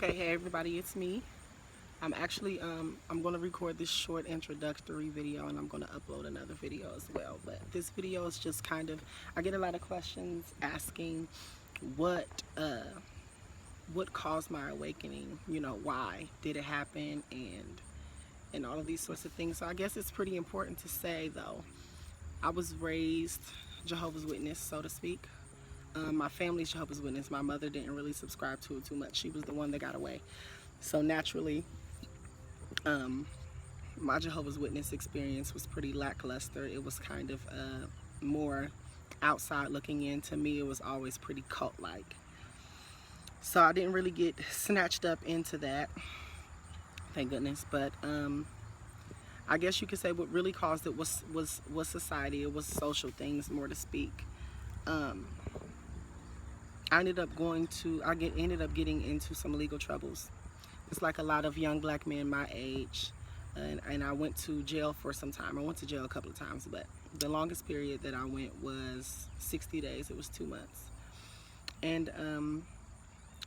Okay, hey everybody, it's me. I'm going to record this short introductory video and I'm going to upload another video as well. But this video is just kind of, I get a lot of questions asking what what caused my awakening, why did it happen, and all of these sorts of things. So I guess it's pretty important to say though, I was raised Jehovah's Witness, so to speak. My family's Jehovah's Witness. My mother didn't really subscribe to it too much. She was the one that got away. So naturally, my Jehovah's Witness experience was pretty lackluster. It was kind of more outside looking in. To me, it was always pretty cult-like. So I didn't really get snatched up into that, thank goodness. But I guess you could say what really caused it was society. It was social things, more to speak. I ended up getting into some legal troubles. It's like a lot of young black men my age, and I went to jail for some time. I went to jail a couple of times, but the longest period that I went was 60 days. It was 2 months. And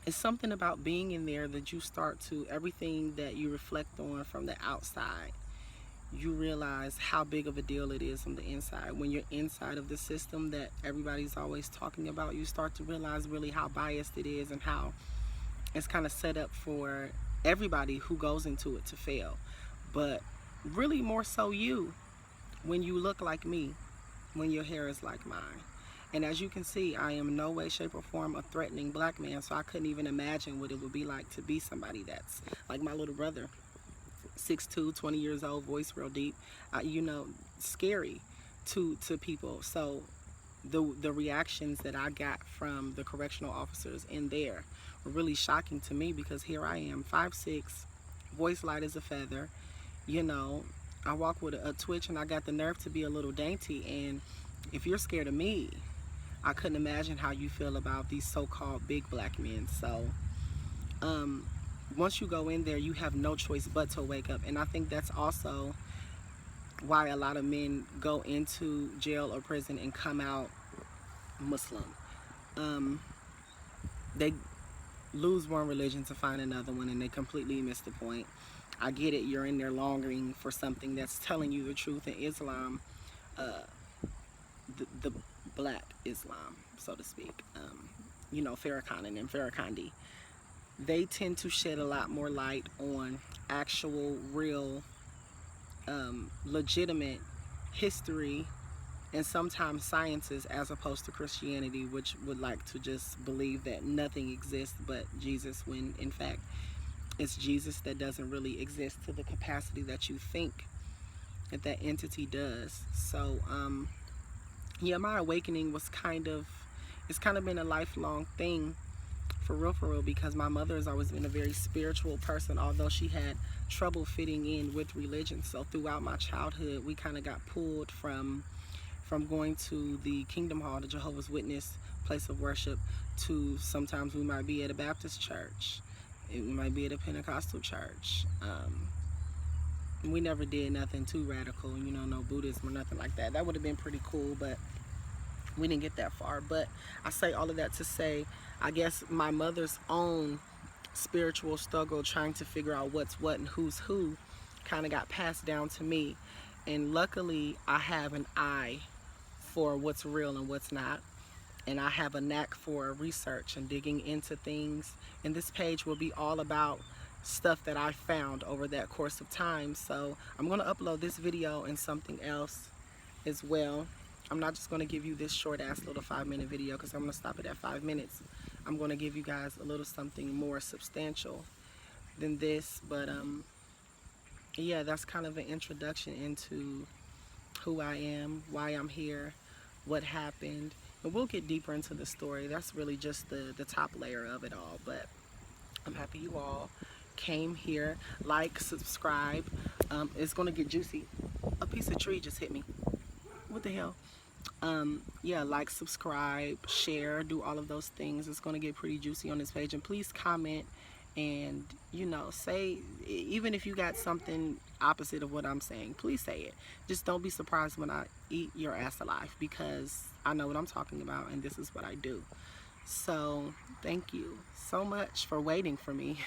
it's something about being in there that you start to, everything that you reflect on from the outside, you realize how big of a deal it is on the inside. When you're inside of the system that everybody's always talking about, you start to realize really how biased it is and how it's kind of set up for everybody who goes into it to fail. But really more so you, when you look like me, when your hair is like mine. And as you can see, I am in no way, shape, or form a threatening black man, so I couldn't even imagine what it would be like to be somebody that's like my little brother. 6'2", 20 years old, voice real deep, scary to people. So the reactions that I got from the correctional officers in there were really shocking to me, because here I am, 5'6", voice light as a feather, I walk with a twitch, and I got the nerve to be a little dainty. And if you're scared of me, I couldn't imagine how you feel about these so-called big black men. So once you go in there, you have no choice but to wake up. And I think that's also why a lot of men go into jail or prison and come out Muslim. They lose one religion to find another one, and they completely miss the point. I get it, you're in there longing for something that's telling you the truth. In Islam, the black Islam, so to speak, Farrakhan and Farrakandi, they tend to shed a lot more light on actual, real, legitimate history and sometimes sciences, as opposed to Christianity, which would like to just believe that nothing exists but Jesus, when in fact it's Jesus that doesn't really exist to the capacity that you think that that entity does. So yeah, my awakening was it's kind of been a lifelong thing, for real, because my mother has always been a very spiritual person, although she had trouble fitting in with religion. So throughout my childhood, we kind of got pulled from going to the Kingdom Hall, the Jehovah's Witness place of worship, to sometimes we might be at a Baptist church, we might be at a Pentecostal church. We never did nothing too radical, no Buddhism or nothing like that. That would have been pretty cool, but we didn't get that far. But I say all of that to say, I guess my mother's own spiritual struggle trying to figure out what's what and who's who kind of got passed down to me. And luckily, I have an eye for what's real and what's not. And I have a knack for research and digging into things. And this page will be all about stuff that I found over that course of time. So I'm going to upload this video and something else as well. I'm not just going to give you this short ass little 5-minute video, because I'm going to stop it at 5 minutes. I'm going to give you guys a little something more substantial than this. But yeah, that's kind of an introduction into who I am, why I'm here, what happened. And we'll get deeper into the story. That's really just the top layer of it all. But I'm happy you all came here. Like, subscribe. It's going to get juicy. A piece of tree just hit me. What the hell? Yeah, like, subscribe, share, do all of those things. It's going to get pretty juicy on this page. And please comment and, say, even if you got something opposite of what I'm saying, please say it. Just don't be surprised when I eat your ass alive, because I know what I'm talking about and this is what I do. So thank you so much for waiting for me.